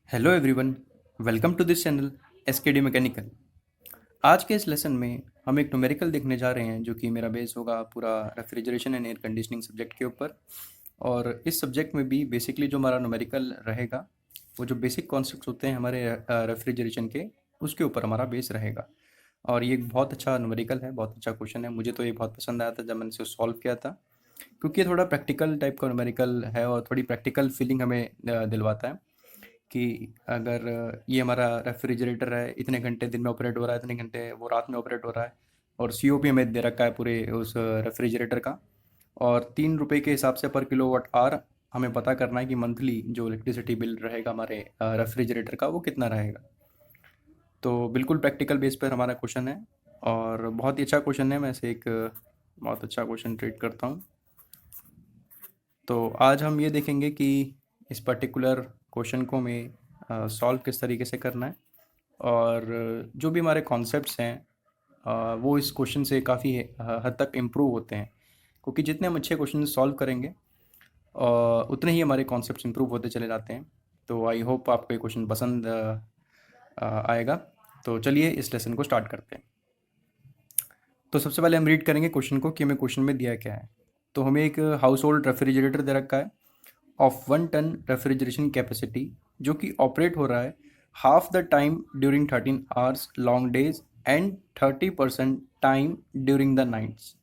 Hello everyone, welcome to this channel SKD mechanical. आज के इस लेसन में हम एक न्यूमेरिकल देखने जा रहे हैं जो कि मेरा बेस होगा पूरा refrigeration and air conditioning subject के ऊपर। और इस सब्जेक्ट में भी बेसिकली जो हमारा न्यूमेरिकल रहेगा वो जो बेसिक कॉन्सेप्ट्स होते हैं हमारे रेफ्रिजरेशन के, उसके ऊपर हमारा बेस रहेगा। और ये एक बहुत अच्छा न्यूमेरिकल है, बहुत अच्छा क्वेश्चन है। मुझे तो ये बहुत पसंद आया था जब मैंने इसे सॉल्व किया था, क्योंकि ये थोड़ा प्रैक्टिकल टाइप का न्यूमेरिकल है और थोड़ी प्रैक्टिकल फीलिंग हमें दिलवाता है कि अगर ये हमारा रेफ्रिजरेटर है, इतने घंटे दिन में ऑपरेट हो रहा है, इतने घंटे वो रात में ऑपरेट हो रहा है, और सीओपी हमें दे रखा है पूरे उस रेफ्रिजरेटर का, और 3 रुपये के हिसाब से पर किलोवाट आवर हमें पता करना है कि मंथली जो इलेक्ट्रिसिटी बिल रहेगा हमारे रेफ्रिजरेटर का वो कितना रहेगा। तो बिल्कुल प्रैक्टिकल बेस पर हमारा क्वेश्चन है और बहुत ही अच्छा क्वेश्चन है। मैं इसे एक बहुत अच्छा क्वेश्चन ट्रीट करता हूँ। तो आज हम ये देखेंगे कि इस पर्टिकुलर क्वेश्चन को हमें सॉल्व किस तरीके से करना है, और जो भी हमारे कॉन्सेप्ट्स हैं वो इस क्वेश्चन से काफ़ी हद तक इम्प्रूव होते हैं, क्योंकि जितने हम अच्छे क्वेश्चन सॉल्व करेंगे उतने ही हमारे कॉन्सेप्ट्स इम्प्रूव होते चले जाते हैं। तो आई होप आपको ये क्वेश्चन पसंद आएगा। तो चलिए इस लेसन को स्टार्ट करते हैं। तो सबसे पहले हम रीड करेंगे क्वेश्चन को कि हमें क्वेश्चन में दिया क्या है। तो हमें एक हाउस होल्ड रेफ्रिजरेटर दे रखा है ऑफ 1 टन रेफ्रिजरेशन कैपेसिटी, जो कि ऑपरेट हो रहा है half the time during 13 hours long days and 30% time during the nights.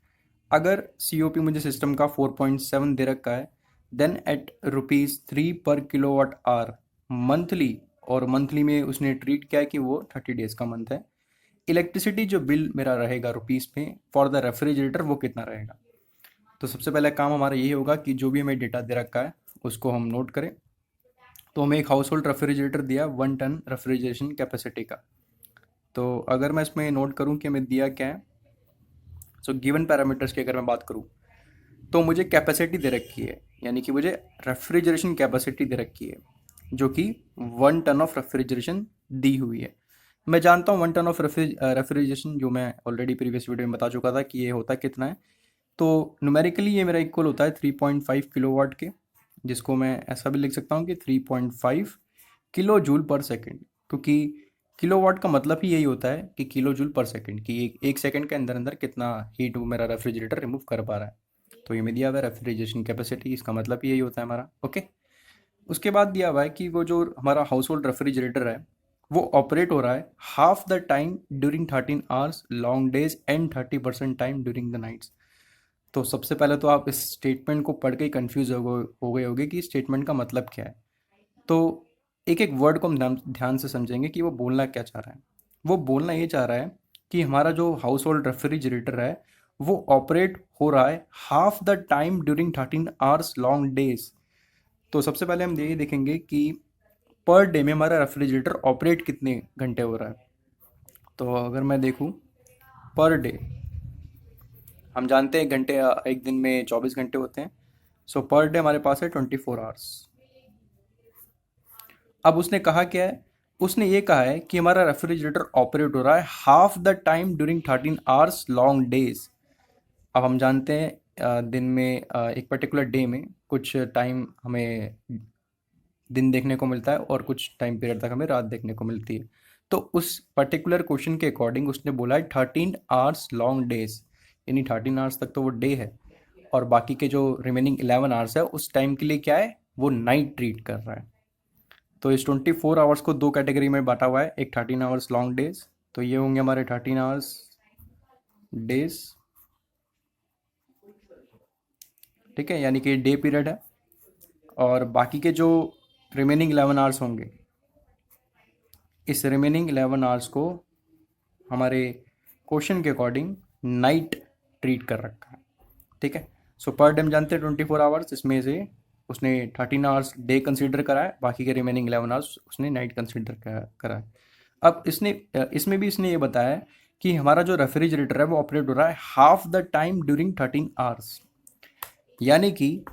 अगर सीओपी मुझे सिस्टम का 4.7 दे रखा है, देन एट ₹3 पर किलोवाट आवर मंथली, और मंथली में उसने ट्रीट किया है कि वो 30 डेज का मंथ है। इलेक्ट्रिसिटी जो बिल मेरा रहेगा रुपीज़ में फॉर द रेफ्रिजरेटर वो कितना रहेगा। तो सबसे पहला काम हमारा यही होगा कि जो भी हमें डेटा दे रखा है उसको हम नोट करें। तो हमें एक हाउस होल्ड रेफ्रिजरेटर दिया 1 टन रेफ्रिजरेशन कैपेसिटी का। तो अगर मैं इसमें नोट करूं कि हमें दिया क्या है, सो गिवन पैरामीटर्स की अगर मैं बात करूं तो मुझे कैपेसिटी दे रखी है, यानी कि मुझे रेफ्रिजरेशन कैपेसिटी दे रखी है जो कि 1 टन ऑफ रेफ्रिजरेशन दी हुई है। मैं जानता हूँ 1 टन ऑफ रेफ्रिजरेशन, जो मैं ऑलरेडी प्रीवियस वीडियो में बता चुका था कि ये होता कितना है। तो न्यूमेरिकली ये मेरा इक्वल होता है 3.5 किलोवाट के, जिसको मैं ऐसा भी लिख सकता हूँ कि 3.5 किलो जूल पर सेकेंड, क्योंकि किलोवाट का मतलब ही यही होता है कि किलो जूल पर सेकेंड, कि एक सेकेंड के अंदर अंदर कितना हीट वो मेरा रेफ्रिजरेटर रिमूव कर पा रहा है। तो ये में दिया हुआ है रेफ्रिजरेशन कैपेसिटी, इसका मतलब ही यही होता है हमारा। ओके, उसके बाद दिया हुआ है कि वो जो हमारा हाउस होल्ड रेफ्रिजरेटर है वो ऑपरेट हो रहा है half the time during 13 hours long days and 30% time during the nights. तो सबसे पहले तो आप इस स्टेटमेंट को पढ़ के ही कन्फ्यूज हो गए होगे कि इस स्टेटमेंट का मतलब क्या है। तो एक एक वर्ड को हम ध्यान ध्यान से समझेंगे कि वो बोलना क्या चाह रहा है। वो बोलना ये चाह रहा है कि हमारा जो हाउस होल्ड रेफ्रिजरेटर है वो ऑपरेट हो रहा है half the time during 13 hours long days. तो सबसे पहले हम ये देखेंगे कि पर डे में हमारा रेफ्रिजरेटर ऑपरेट कितने घंटे हो रहा है। तो अगर मैं देखूँ पर डे, हम जानते हैं घंटे एक दिन में 24 घंटे होते हैं। सो पर डे हमारे पास है 24 आवर्स। अब उसने कहा क्या है, उसने ये कहा है कि हमारा रेफ्रिजरेटर ऑपरेट हो रहा है half the time during 13 hours long days. अब हम जानते हैं दिन में एक पर्टिकुलर डे में कुछ टाइम हमें दिन देखने को मिलता है और कुछ टाइम पीरियड तक हमें रात देखने को मिलती है। तो उस पर्टिकुलर क्वेश्चन के अकॉर्डिंग उसने बोला है 13 आवर्स लॉन्ग डेज, यानी 13 आवर्स तक तो वो डे है, और बाकी के जो रिमेनिंग 11 आवर्स है उस टाइम के लिए क्या है, वो नाइट ट्रीट कर रहा है। तो इस 24 आवर्स को दो कैटेगरी में बांटा हुआ है, एक 13 आवर्स लॉन्ग डेज, तो ये होंगे हमारे 13 आवर्स डेज, ठीक है, यानी कि डे पीरियड है। और बाकी के जो रिमेनिंग 11 आवर्स होंगे, इस रिमेनिंग 11 आवर्स को हमारे क्वेश्चन के अकॉर्डिंग नाइट ट्रीट कर रखा है, ठीक है। सो पर डे हम जानते हैं 24 आवर्स, इसमें से उसने 13 आवर्स डे कंसीडर करा है, बाकी के रिमेनिंग 11 आवर्स उसने नाइट कंसीडर करा है। अब इसने इसमें भी इसने ये बताया है कि हमारा जो रेफ्रिजरेटर है वो ऑपरेट हो रहा है half the time during 13 hours, यानी कि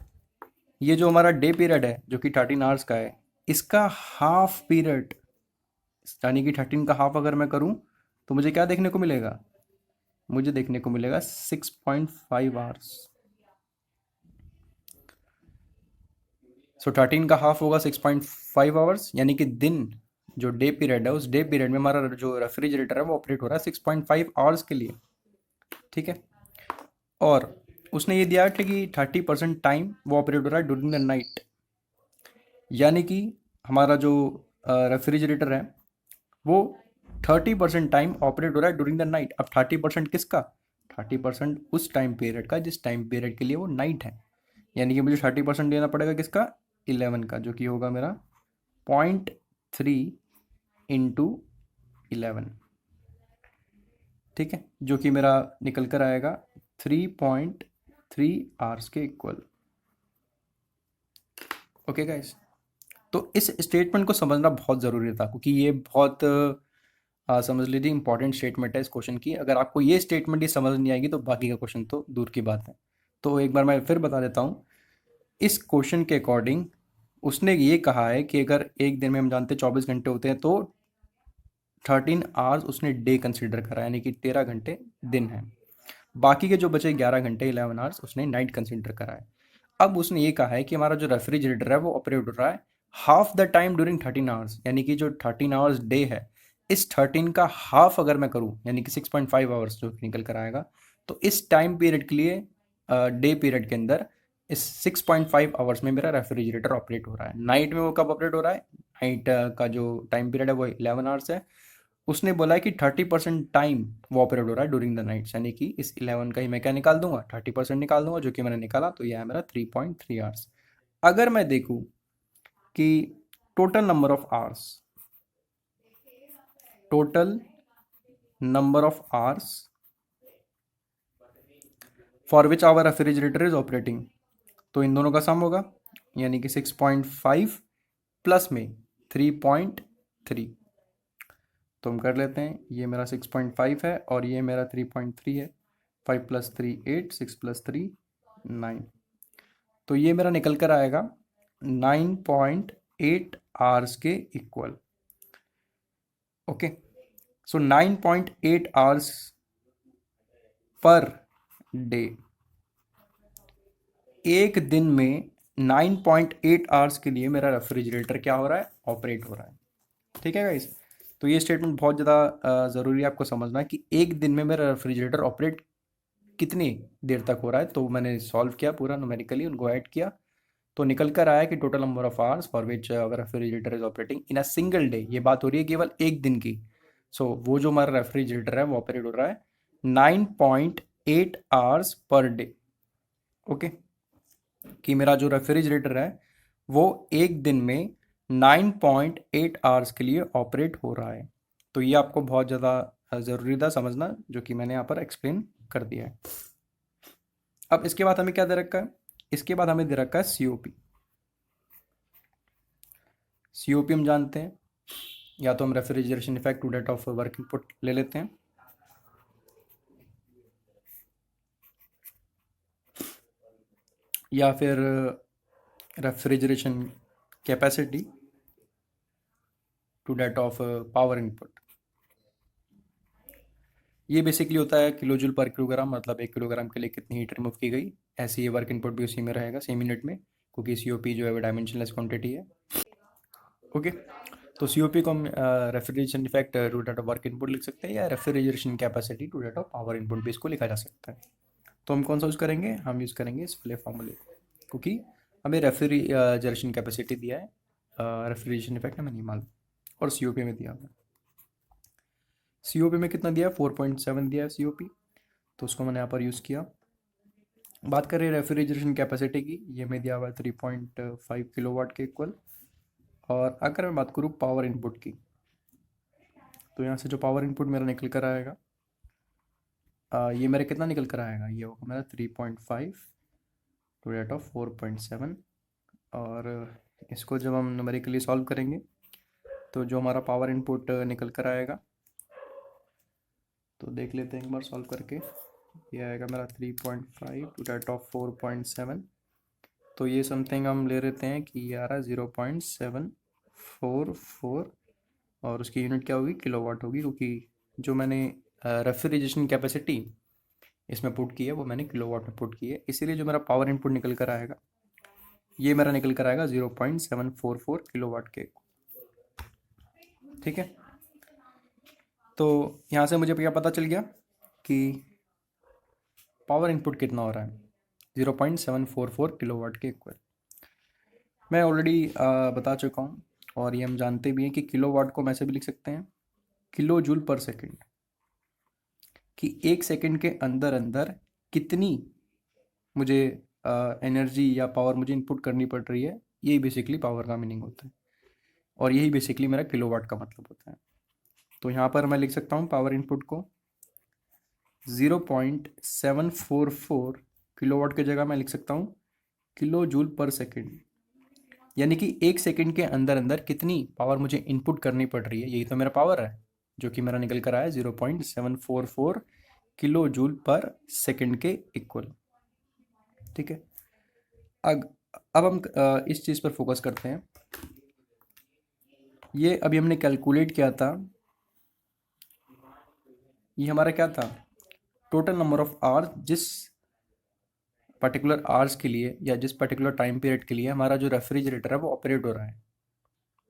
ये जो हमारा डे पीरियड है जो कि 13 आवर्स का है, इसका हाफ पीरियड, यानी कि 13 का हाफ अगर मैं करूं तो मुझे क्या देखने को मिलेगा, मुझे देखने को मिलेगा 6.5 आवर्स। सो 13 का हाफ होगा 6.5 आवर्स, यानी कि दिन जो डे पीरियड है उस डे पीरियड में हमारा जो रेफ्रिजरेटर है वो ऑपरेट हो रहा है 6.5 आवर्स के लिए। ठीक है। और उसने ये दिया था कि 30% टाइम वो ऑपरेट हो रहा है ड्यूरिंग द नाइट, यानी कि हमारा जो रेफ्रिजरेटर है वो 30% टाइम ऑपरेट हो रहा है ड्यूरिंग द नाइट। अब 30% किसका? 30% उस टाइम पीरियड का जिस टाइम पीरियड के लिए वो नाइट है, यानी कि मुझे 30% देना पड़ेगा किसका? 11 का, जो कि होगा मेरा 0.3 इंटू 11। ठीक है, जो कि मेरा निकल कर आएगा 3.3 आवर्स के इक्वल। ओके गाइस, तो इस स्टेटमेंट को समझना बहुत ज़रूरी था, क्योंकि ये बहुत समझ लीजिए इंपॉर्टेंट स्टेटमेंट है इस क्वेश्चन की। अगर आपको ये स्टेटमेंट ही समझ नहीं आएगी तो बाकी का क्वेश्चन तो दूर की बात है। तो एक बार मैं फिर बता देता हूँ। इस क्वेश्चन के अकॉर्डिंग उसने ये कहा है कि अगर एक दिन में हम जानते हैं 24 घंटे होते हैं, तो 13 आवर्स उसने डे कंसिडर करा, यानी कि 13 घंटे दिन है। बाकी के जो बचे 11 घंटे 11 आवर्स उसने नाइट कंसिडर करा है। अब उसने ये कहा है कि हमारा जो रेफ्रिजरेटर है वो ऑपरेट हो रहा है half the time during 13 hours, यानी कि जो 13 आवर्स डे है इस 13 का हाफ अगर मैं करूँ, यानी कि 6.5 आवर्स जो निकल कर आएगा, तो इस टाइम पीरियड के लिए डे पीरियड के अंदर इस 6.5 आवर्स में मेरा रेफ्रिजरेटर ऑपरेट हो रहा है। नाइट में वो कब ऑपरेट हो रहा है? नाइट का जो टाइम पीरियड है वो 11 आवर्स है। उसने बोला है कि 30% टाइम वो ऑपरेट हो रहा है ड्यूरिंग द नाइट्स, यानी कि इस 11 का ही मैं क्या निकाल दूंगा? 30% निकाल दूंगा, जो कि मैंने निकाला, तो यह है मेरा 3.3 आवर्स। अगर मैं देखूं कि total number of hours, total number of hours for which hour refrigerator is operating, तो इन दोनों का सम होगा, यानी कि 6.5 प्लस में 3.3। तो हम कर लेते हैं, ये मेरा 6.5 है और ये मेरा 3.3 है। 5 + 3 8, 6 + 3 9। तो ये मेरा निकल कर आएगा 9.8 आवर्स के इक्वल। ओके, सो 9.8 आवर्स पर डे, एक दिन में 9.8 आवर्स के लिए मेरा रेफ्रिजरेटर क्या हो रहा है? ऑपरेट हो रहा है। ठीक है गाइस, तो ये स्टेटमेंट बहुत ज़्यादा ज़रूरी है आपको समझना कि एक दिन में मेरा रेफ्रिजरेटर ऑपरेट कितनी देर तक हो रहा है। तो मैंने सॉल्व किया पूरा न्यूमेरिकली, उनको ऐड किया, तो निकल कर आया कि total number of hours for which our refrigerator is operating in a single day, ये बात हो रही है केवल एक दिन की। सो वो जो हमारा रेफ्रिजरेटर है वो ऑपरेट हो रहा है 9.8 आवर्स पर डे। ओके, कि मेरा जो रेफ्रिजरेटर है वो एक दिन में 9.8 आवर्स के लिए ऑपरेट हो रहा है। तो ये आपको बहुत ज़्यादा ज़रूरी था समझना, जो कि मैंने यहाँ पर एक्सप्लेन कर दिया है। अब इसके बाद हमें क्या दे रखा है? इसके बाद हमें दे रखा है सीओपी। सीओपी हम जानते हैं, या तो हम refrigeration effect to that of work input ले लेते हैं, या फिर refrigeration capacity to that of power input. ये बेसिकली होता है किलो जूल पर किलोग्राम, मतलब 1 किलोग्राम के लिए कितनी हीट रिमूव की गई। ऐसे ये वर्क इनपुट भी उसी में रहेगा, सेम यूनिट में, क्योंकि सीओपी जो है वो डायमेंशनलेस क्वांटिटी है। ओके, तो सीओपी को हम refrigeration effect to that of work input लिख सकते हैं, या refrigeration capacity to that of power input भी इसको लिखा जा सकता है। तो हम कौन सा यूज़ करेंगे? हम यूज़ करेंगे इस वाले फॉर्मूले को, क्योंकि हमें रेफ्रिजरेशन कैपेसिटी दिया है, रेफ्रिजरेशन इफेक्ट हमें नहीं मालूम, और सीओपी में दिया हुआ है। सीओपी में कितना दिया है? 4.7 दिया है सीओपी, तो उसको मैंने यहाँ पर यूज़ किया। बात करें रेफ्रिजरेशन कैपेसिटी की, ये में दिया हुआ है 3.5 किलोवाट के इक्वल। और अगर मैं बात करूँ पावर इनपुट की, तो यहाँ से जो पावर इनपुट मेरा निकल कर आएगा, ये मेरा कितना निकल कर आएगा? ये होगा मेरा 3.5 टू रेट ऑफ 4.7। और इसको जब हम न्यूमेरिकली सॉल्व करेंगे तो जो हमारा पावर इनपुट निकल कर आएगा, तो देख लेते हैं एक बार सॉल्व करके। ये आएगा मेरा 3.5 टू रेट ऑफ 4.7, तो ये समथिंग हम ले लेते हैं कि ये आ रहा है 0.744, और उसकी यूनिट क्या होगी? किलोवाट होगी, क्योंकि जो मैंने रेफ्रिजरेशन कैपेसिटी इसमें पुट की है वो मैंने किलोवाट में पुट की है, इसीलिए जो मेरा पावर इनपुट निकल कर आएगा ये मेरा निकल कर आएगा 0.744 किलोवाट के। ठीक है, तो यहाँ से मुझे क्या पता चल गया कि पावर इनपुट कितना हो रहा है, 0.744 किलोवाट के इक्वल। मैं ऑलरेडी बता चुका हूँ, और ये हम जानते भी हैं कि किलोवाट को हम ऐसे भी लिख सकते हैं, किलो जूल पर सेकेंड, कि एक सेकेंड के अंदर अंदर कितनी मुझे एनर्जी या पावर मुझे इनपुट करनी पड़ रही है। यही बेसिकली पावर का मीनिंग होता है, और यही बेसिकली मेरा किलोवाट का मतलब होता है। तो यहाँ पर मैं लिख सकता हूँ पावर इनपुट को 0.744 किलोवाट की जगह मैं लिख सकता हूँ किलो जूल पर सेकेंड, यानी कि एक सेकेंड के अंदर अंदर कितनी पावर मुझे इनपुट करनी पड़ रही है, यही तो मेरा पावर है, जो कि मेरा निकल कर आया 0.744 किलो जूल पर सेकेंड के इक्वल। ठीक है, अब हम इस चीज़ पर फोकस करते हैं। ये अभी हमने कैलकुलेट किया था, ये हमारा क्या था, टोटल नंबर ऑफ आवर्स जिस पर्टिकुलर आवर्स के लिए या जिस पर्टिकुलर टाइम पीरियड के लिए हमारा जो रेफ्रिजरेटर है वो ऑपरेट हो रहा है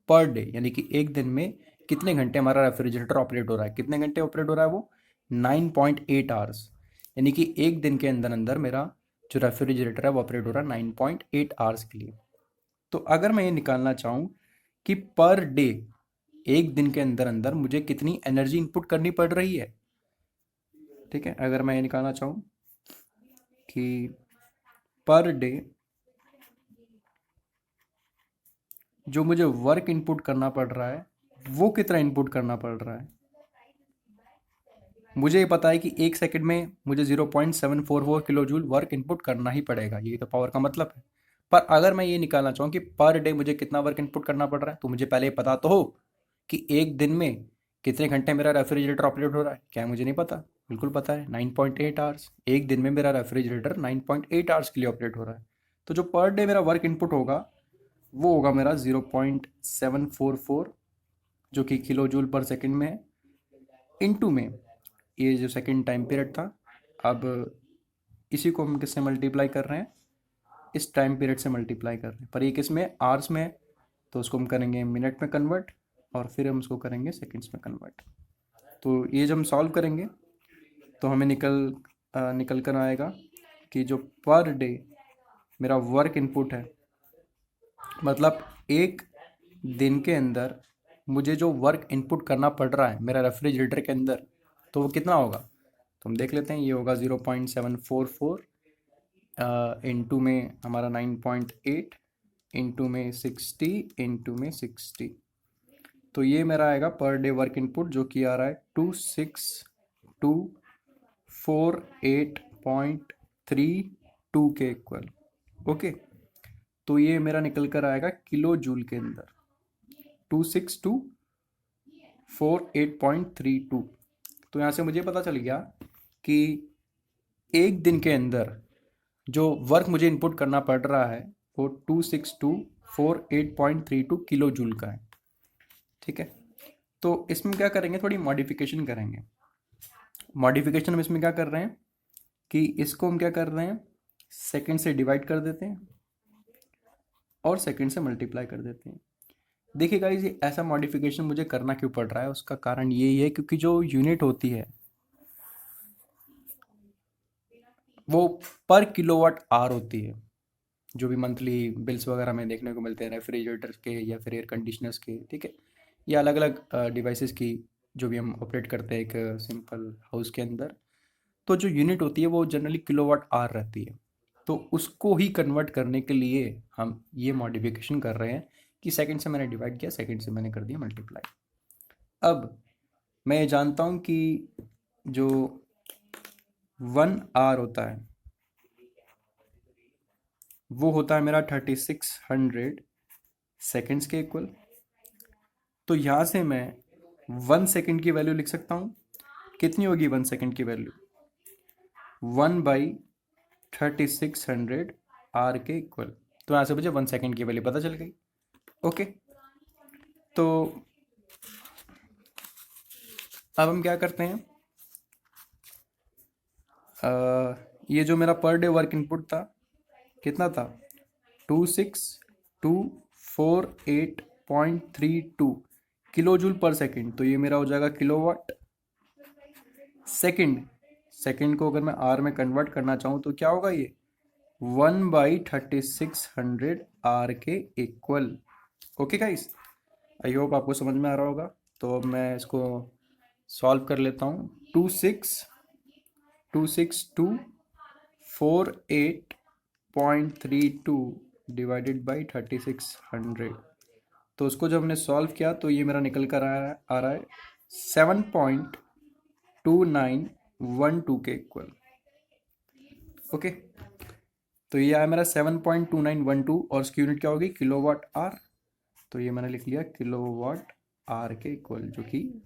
पर डे, यानी कि एक दिन में कितने घंटे हमारा रेफ्रिजरेटर ऑपरेट हो रहा है। कितने घंटे ऑपरेट हो रहा है वो, 9.8 आवर्स, यानी कि एक दिन के अंदर अंदर मेरा जो रेफ्रिजरेटर है वो ऑपरेट हो रहा है 9.8 आवर्स के लिए। तो अगर मैं ये निकालना चाहूँ कि पर डे एक दिन के अंदर अंदर मुझे कितनी एनर्जी इनपुट करनी पड़ रही है, ठीक है, अगर मैं ये निकालना चाहूँ कि पर डे जो मुझे वर्क इनपुट करना पड़ रहा है वो कितना इनपुट करना पड़ रहा है। मुझे ये पता है कि एक सेकंड में मुझे 0.744 किलो जूल वर्क इनपुट करना ही पड़ेगा, यही तो पावर का मतलब है। पर अगर मैं ये निकालना चाहूँ कि पर डे मुझे कितना वर्क इनपुट करना पड़ रहा है, तो मुझे पहले ये पता तो हो कि एक दिन में कितने घंटे मेरा रेफ्रिजरेटर ऑपरेट हो रहा है। क्या मुझे नहीं पता, बिल्कुल पता है, 9.8 आवर्स। एक दिन में मेरा रेफ्रिजरेटर 9.8 आवर्स के लिए ऑपरेट हो रहा है। तो जो पर डे मेरा वर्क इनपुट होगा वो होगा मेरा 0.744, जो कि किलो जूल पर सेकेंड में है, इनटू में ये जो सेकेंड टाइम पीरियड था। अब इसी को हम किससे मल्टीप्लाई कर रहे हैं, इस टाइम पीरियड से मल्टीप्लाई कर रहे हैं, पर ये किस में, आवर्स में है, तो उसको हम करेंगे मिनट में कन्वर्ट, और फिर हम उसको करेंगे सेकंड्स में कन्वर्ट। तो ये जब हम सॉल्व करेंगे तो हमें निकल कर आएगा कि जो पर डे मेरा वर्क इनपुट है, मतलब एक दिन के अंदर मुझे जो वर्क इनपुट करना पड़ रहा है मेरा रेफ्रिजरेटर के अंदर, तो वो कितना होगा। तो हम देख लेते हैं, ये होगा 0.744 इंटू में हमारा 9.8 इंटू में 60 इंटू में 60, तो ये मेरा आएगा पर डे वर्क इनपुट, जो कि आ रहा है 262448.32 के इक्वल। ओके, तो ये मेरा निकल कर आएगा किलो जूल के अंदर 262448.32। तो यहाँ से मुझे पता चल गया कि एक दिन के अंदर जो वर्क मुझे इनपुट करना पड़ रहा है वो 262448.32 किलो जूल का है। ठीक है, तो इसमें क्या करेंगे, थोड़ी मॉडिफिकेशन करेंगे। मॉडिफिकेशन हम इसमें क्या कर रहे हैं कि इसको हम क्या कर रहे हैं, सेकंड से डिवाइड कर देते हैं और सेकंड से मल्टीप्लाई कर देते हैं। देखिए गाइस, ये ऐसा मॉडिफिकेशन मुझे करना क्यों पड़ रहा है, उसका कारण यही है क्योंकि जो यूनिट होती है वो पर किलोवाट आवर होती है। जो भी मंथली बिल्स वगैरह में देखने को मिलते हैं रेफ्रिजरेटर के या फिर एयर कंडीशनर्स के, ठीक है, या अलग अलग डिवाइसेस की जो भी हम ऑपरेट करते हैं एक सिंपल हाउस के अंदर, तो जो यूनिट होती है वो जनरली किलोवाट आवर रहती है। तो उसको ही कन्वर्ट करने के लिए हम ये मॉडिफिकेशन कर रहे हैं कि सेकंड से मैंने डिवाइड किया, सेकंड से मैंने कर दिया मल्टीप्लाई। अब मैं ये जानता हूँ कि जो 1 आवर होता है वो होता है मेरा 3600 सेकेंड्स के इक्वल। तो यहाँ से मैं 1 सेकेंड की वैल्यू लिख सकता हूँ, कितनी होगी 1 सेकेंड की वैल्यू, 1/3600 आर के इक्वल। तो यहाँ से मुझे 1 सेकेंड की वैल्यू पता चल गई। ओके, तो अब हम क्या करते हैं, ये जो मेरा पर डे वर्क इनपुट था कितना था 26,248.32 किलो जूल पर सेकेंड। तो ये मेरा हो जाएगा किलोवाट सेकेंड। सेकेंड को अगर मैं आर में कन्वर्ट करना चाहूँ तो क्या होगा, ये 1/3600 आर के equal. Okay guys, I hope आपको समझ में आ रहा होगा। तो अब मैं इसको सॉल्व कर लेता हूँ। 26,248.32 डिवाइडेड बाई 3600। तो उसको जब हमने सॉल्व किया तो ये मेरा निकल कर आ रहा है 7.2912 के इक्वल। ओके, तो ये आया मेरा 7.2912 और इसकी यूनिट क्या होगी, किलोवाट आर। तो ये मैंने लिख लिया किलोवाट आर के इक्वल, जो कि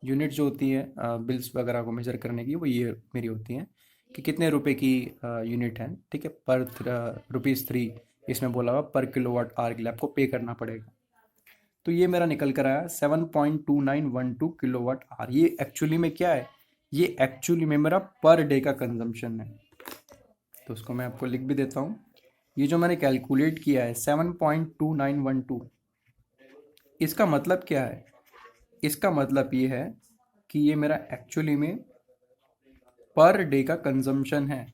यूनिट जो होती है बिल्स वगैरह को मेजर करने की, वो ये मेरी होती हैं कि कितने रुपए की यूनिट है। ठीक है, पर ₹3 इसमें बोला हुआ पर किलोवाट आर के लिए आपको पे करना पड़ेगा। तो ये मेरा निकल कर आया 7.2912 किलोवाट आर। ये एक्चुअली में क्या है, ये एक्चुअली में मेरा पर डे का कंजम्पशन है। तो उसको मैं आपको लिख भी देता हूँ। ये जो मैंने कैलकुलेट किया है 7.2912, इसका मतलब क्या है, इसका मतलब ये है कि ये मेरा एक्चुअली में पर डे का कंजम्पशन है,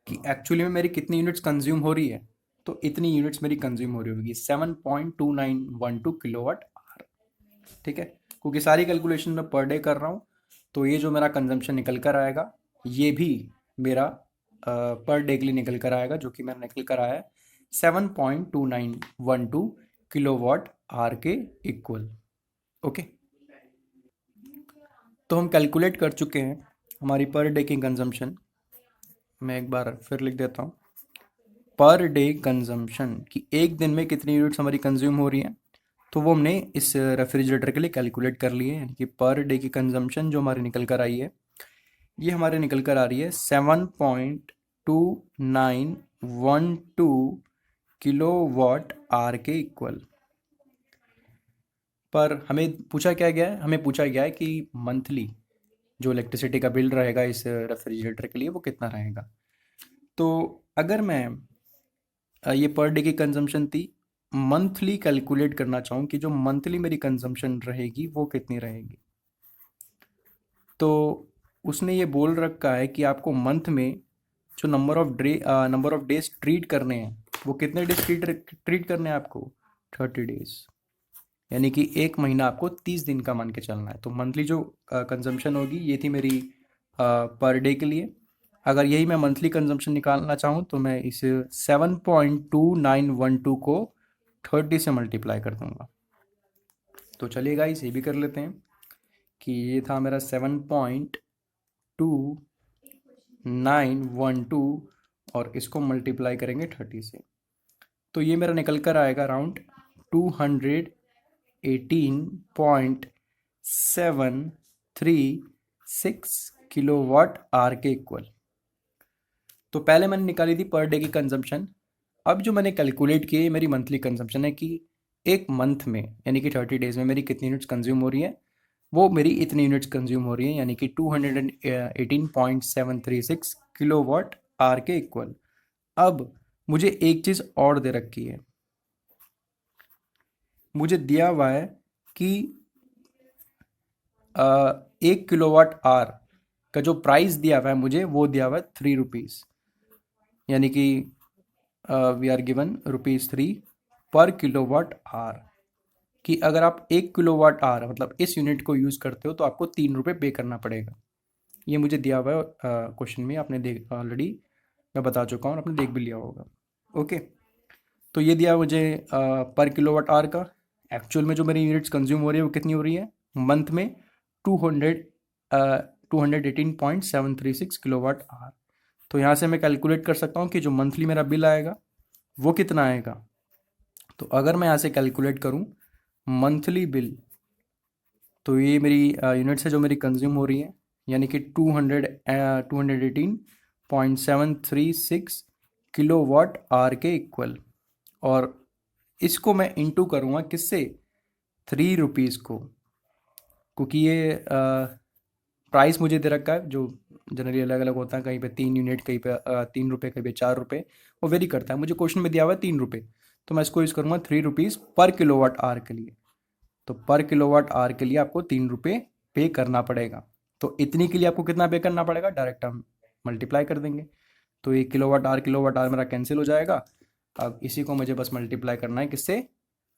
कि एक्चुअली में मेरी कितनी यूनिट्स कंज्यूम हो रही है। तो इतनी यूनिट्स मेरी कंज्यूम हो रही होगी 7.2912 किलोवाट आवर। ठीक है, क्योंकि सारी कैलकुलेशन मैं पर डे कर रहा हूँ, तो ये जो मेरा कंजम्पशन निकल कर आएगा ये भी मेरा पर डे के लिए निकल कर आएगा, जो कि मेरा निकल कर आया है 7.2912 किलोवाट आवर के इक्वल। ओके, तो हम कैलकुलेट कर चुके हैं हमारी पर डे की कंजम्पशन। मैं एक बार फिर लिख देता हूँ, पर डे कंजम्पशन कि एक दिन में कितनी यूनिट्स हमारी कंज्यूम हो रही हैं। तो वो हमने इस रेफ्रिजरेटर के लिए कैलकुलेट कर लिए, यानी कि पर डे की कंजम्पशन जो हमारी निकल कर आई है, ये हमारे निकल कर आ रही है 7.2912 किलोवाट आवर के इक्वल। पर हमें पूछा क्या गया है, हमें पूछा गया है कि मंथली जो इलेक्ट्रिसिटी का बिल रहेगा इस रेफ्रिजरेटर के लिए वो कितना रहेगा। तो अगर मैं ये पर डे की कंजम्पशन थी, मंथली कैलकुलेट करना चाहूँ कि जो मंथली मेरी कंजम्पशन रहेगी वो कितनी रहेगी, तो उसने ये बोल रखा है कि आपको मंथ में जो नंबर ऑफ डेज ट्रीट करने हैं, वो कितने डेज ट्रीट करने हैं आपको, 30 डेज। यानी कि एक महीना आपको 30 दिन का मान के चलना है। तो मंथली जो कंजम्पशन होगी ये थी मेरी पर डे के लिए। अगर यही मैं मंथली कंजम्पशन निकालना चाहूँ तो मैं इस 7.2912 को 30 से मल्टीप्लाई कर दूंगा। तो चलिए गाइस, ये भी कर लेते हैं कि ये था मेरा 7.2912 और इसको मल्टीप्लाई करेंगे 30 से। तो ये मेरा निकल कर आएगा अराउंड 218.736 किलोवाट आवर के इक्वल। तो पहले मैंने निकाली थी पर डे की कंजम्पशन। अब जो मैंने कैलकुलेट की है मेरी मंथली कंजम्पशन है, कि एक मंथ में यानी कि 30 डेज में मेरी कितनी यूनिट्स कंज्यूम हो रही है, वो मेरी इतनी यूनिट्स कंज्यूम हो रही है, यानी कि 218.736 किलोवाट आवर के इक्वल। अब मुझे एक चीज़ और दे रखी है, मुझे दिया हुआ है कि 1 किलोवाट आवर का जो प्राइस दिया हुआ है मुझे, वो दिया हुआ है ₹3, यानी कि वी आर गिवन ₹3 पर किलोवाट आवर। कि अगर आप 1 किलोवाट आवर मतलब इस यूनिट को यूज़ करते हो तो आपको ₹3 पे करना पड़ेगा। ये मुझे दिया हुआ है क्वेश्चन में, आपने देख ऑलरेडी मैं बता चुका हूँ, आपने देख भी लिया होगा। ओके, तो ये दिया मुझे पर किलोवाट आवर का। एक्चुअल में जो मेरी यूनिट्स कंज्यूम हो रही है वो कितनी हो रही है मंथ में, 218.736 किलोवाट आवर। तो यहाँ से मैं कैलकुलेट कर सकता हूँ कि जो मंथली मेरा बिल आएगा वो कितना आएगा। तो अगर मैं यहाँ से कैलकुलेट करूँ मंथली बिल, तो ये मेरी यूनिट्स है जो मेरी कंज्यूम हो रही है, यानी कि 218.736 किलोवाट आवर के इक्वल। और इसको मैं इंटू करूँगा किससे, ₹3 को, क्योंकि ये प्राइस मुझे दे रखा है जो जनरली अलग अलग होता है, कहीं पे 3 यूनिट, कहीं पे 3 रुपये, कहीं पे 4 रुपये, वो वेरी करता है। मुझे क्वेश्चन में दिया हुआ है 3 रुपये, तो मैं इसको यूज़ करूँगा 3 रुपीज़ पर किलोवाट आवर के लिए। तो पर किलोवाट आवर के लिए आपको 3 रुपये पे करना पड़ेगा। तो इतनी के लिए आपको कितना पे करना पड़ेगा, डायरेक्ट हम मल्टीप्लाई कर देंगे। तो ये किलोवाट आवर मेरा कैंसिल हो जाएगा। अब इसी को मुझे बस मल्टीप्लाई करना है, किससे,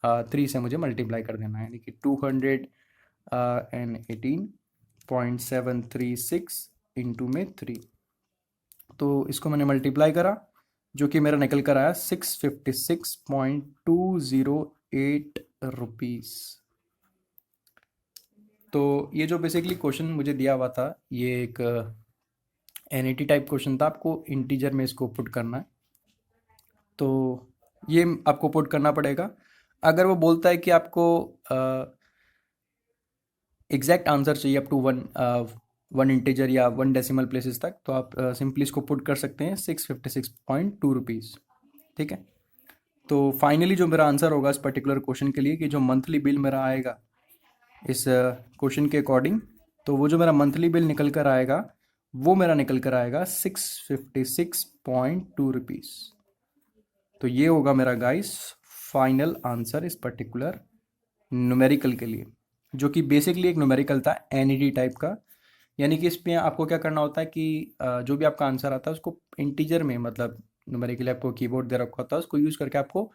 3 से मुझे मल्टीप्लाई कर देना है, यानी कि 218.736 इंटू में 3। तो इसको मैंने मल्टीप्लाई करा, जो कि मेरा निकल कर आया 656.208 रुपीज़। तो ये जो बेसिकली क्वेश्चन मुझे दिया हुआ था, ये एक एनईटी टाइप क्वेश्चन था। आपको इंटीजर में इसको पुट करना है, तो ये आपको पुट करना पड़ेगा। अगर वो बोलता है कि आपको एग्जैक्ट आंसर चाहिए अप टू वन इंटीजर या 1 डेसिमल प्लेसेस तक, तो आप सिंपली इसको पुट कर सकते हैं 656.2 रुपीज़। ठीक है। तो फाइनली जो मेरा आंसर होगा इस पर्टिकुलर क्वेश्चन के लिए, कि जो मंथली बिल मेरा आएगा इस क्वेश्चन के अकॉर्डिंग, तो वो जो मेरा मंथली बिल निकल कर आएगा, वो मेरा निकल कर आएगा 656.2 रुपीज़। तो ये होगा मेरा गाइस फाइनल आंसर इस पर्टिकुलर न्यूमेरिकल के लिए, जो कि बेसिकली एक न्यूमेरिकल था एनईडी टाइप का। यानी कि इसमें आपको क्या करना होता है कि जो भी आपका आंसर आता है उसको इंटीजर में, मतलब न्यूमेरिकली आपको कीबोर्ड दे रखा होता है, उसको यूज़ करके आपको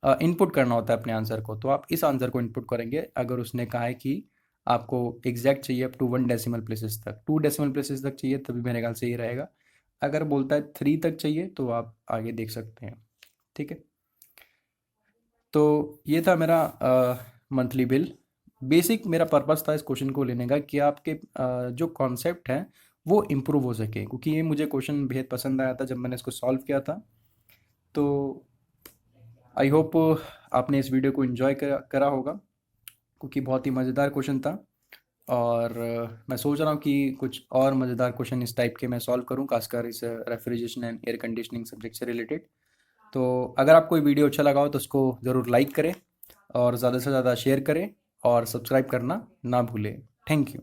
इनपुट करना होता है अपने आंसर को। तो आप इस आंसर को इनपुट करेंगे अगर उसने कहा है कि आपको एग्जैक्ट चाहिए अप टू 1 डेसिमल प्लेसेस तक, 2 डेसिमल प्लेसेस तक चाहिए तभी मेरे ख्याल से ये रहेगा। अगर बोलता है 3 तक चाहिए तो आप आगे देख सकते हैं। ठीक है। तो ये था मेरा मंथली बिल। बेसिक मेरा पर्पस था इस क्वेश्चन को लेने का कि आपके जो कॉन्सेप्ट हैं वो इम्प्रूव हो सके, क्योंकि ये मुझे क्वेश्चन बेहद पसंद आया था जब मैंने इसको सॉल्व किया था। तो आई होप आपने इस वीडियो को इन्जॉय करा होगा, क्योंकि बहुत ही मज़ेदार क्वेश्चन था। और मैं सोच रहा हूँ कि कुछ और मज़ेदार क्वेश्चन इस टाइप के मैं सॉल्व करूँ, खासकर इस refrigeration and air conditioning subject से रिलेटेड। तो अगर आपको ये वीडियो अच्छा लगा हो तो उसको ज़रूर लाइक करें और ज़्यादा से ज़्यादा शेयर करें और सब्सक्राइब करना ना भूलें। Thank you.